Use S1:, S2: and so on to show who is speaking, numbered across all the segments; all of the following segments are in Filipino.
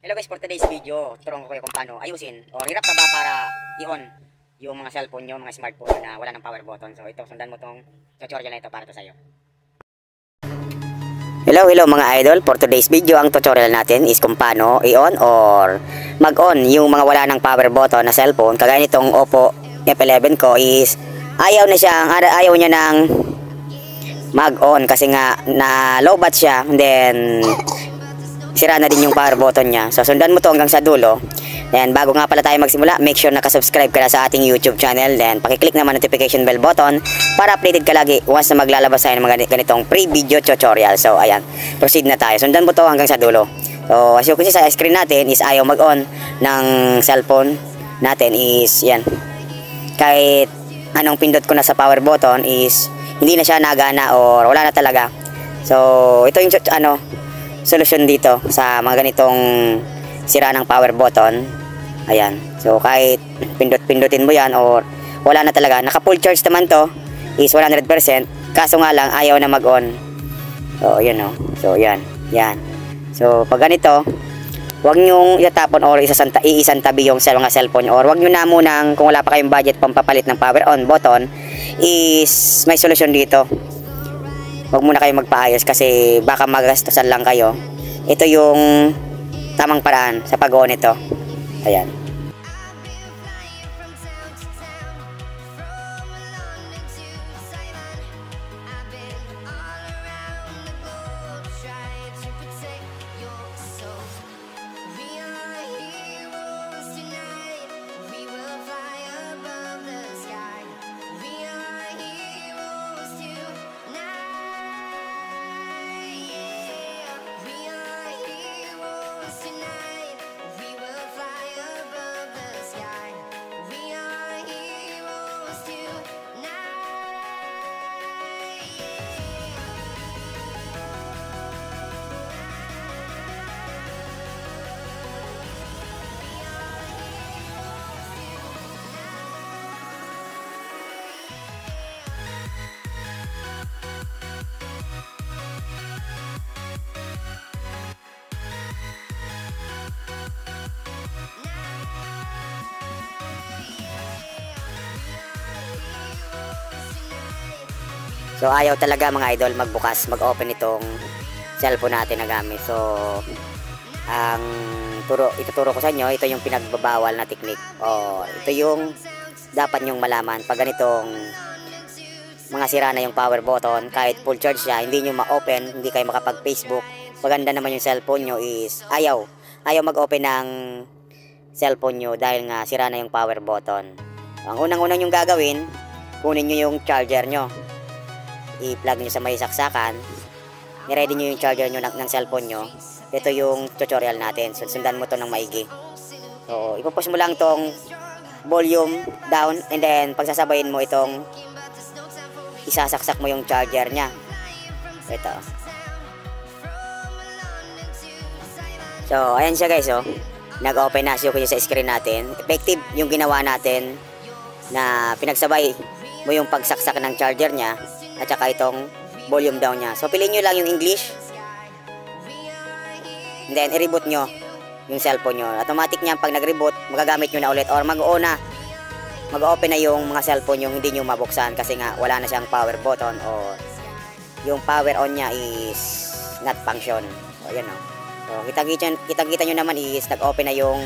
S1: Hello guys, for today's video, tuturuan ko kayo kung paano ayusin o hirap ka ba para i-on yung mga cellphone nyo, mga smartphone na wala ng power button. So ito, sundan mo tong tutorial na ito para to sa'yo. Hello mga idol, for today's video ang tutorial natin is kung paano i-on or mag-on yung mga wala ng power button na cellphone. Kagaya nitong Oppo F11 ko is ayaw niya nang mag-on kasi nga na low bat siya, then sira na din yung power button niya. So sundan mo to hanggang sa dulo. Then bago nga pala tayo magsimula, make sure nakasubscribe ka na sa ating YouTube channel. Then pakiclick naman notification bell button para updated ka lagi once na maglalabas tayo ng mga ganitong pre-video tutorial. So ayan, proceed na tayo. Sundan mo to hanggang sa dulo. So as you can see sa screen natin is ayaw mag-on ng cellphone natin is yan. Kahit anong pindot ko na sa power button is hindi na siya nagana or wala na talaga. So ito yung solusyon dito sa mga ganitong sira ng power button. Ayan. So kahit pindutin mo yan or wala na talaga, naka full charge naman to is 100%, kaso nga lang ayaw na mag-on. So yun o. So yan. So pag ganito, huwag nyong itatapon or iisantabi yung mga cellphone or huwag nyo na munang, kung wala pa kayong budget pampapalit ng power on button, is may solusyon dito. Huwag muna kayo magpaayos kasi baka magastusan lang kayo. Ito yung tamang paraan sa pag-on ito. Ayan. So ayaw talaga mga idol magbukas, mag-open itong cellphone natin na gamit. So ang ituturo ko sa inyo, ito yung pinagbabawal na technique. O ito yung dapat nyong malaman pag ganitong mga sira na yung power button, kahit full charge siya, hindi nyo ma-open, hindi kayo makapag-Facebook. Maganda naman yung cellphone nyo is ayaw mag-open ng cellphone nyo dahil nga sira na yung power button. Ang unang-unang yung gagawin, kunin nyo yung charger nyo, i-plug nyo sa may saksakan, ni-ready nyo yung charger nyo ng cellphone nyo. Ito yung tutorial natin. Sundan mo to ng maigi. So ipupush mo lang tong volume down and then pagsasabayin mo itong isasaksak mo yung charger nya. Ito. So ayan siya guys, oh. Nag-open na siya sa screen natin. Effective yung ginawa natin na pinagsabay mo yung pagsaksak ng charger nya at saka itong volume down nya. So piliin nyo lang yung English and then i-reboot nyo yung cellphone nyo. Automatic nya pag nag-reboot, magagamit nyo na ulit or mag-open na yung mga cellphone yung hindi nyo mabuksan kasi nga wala na siyang power button or yung power on nya is not function. So yan o. So kita nyo naman is nag-open na yung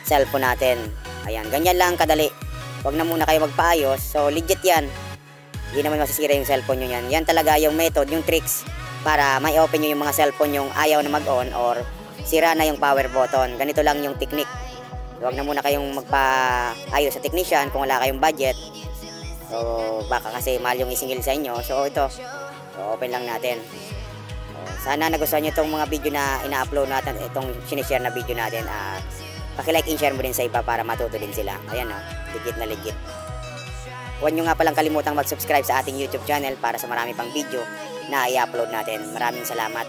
S1: cellphone natin. Ayan, ganyan lang kadali. Huwag na muna kayo magpaayos. So legit yan. Hindi naman masisira yung cellphone nyo yan. Yan talaga yung method, yung tricks para may open nyo yung mga cellphone yung ayaw na mag-on or sira na yung power button. Ganito lang yung technique. Huwag na muna kayong magpa-ayos sa technician kung wala kayong budget. So baka kasi mahal yung isingil sa inyo. So ito, so, open lang natin. So, sana nagustuhan nyo itong mga video na ina-upload natin, itong sinishare na video natin. At paki-like and share mo din sa iba para matuto din sila. Ayan o, legit na legit. Huwag nyo nga palang kalimutang mag-subscribe sa ating YouTube channel para sa marami pang video na i-upload natin. Maraming salamat.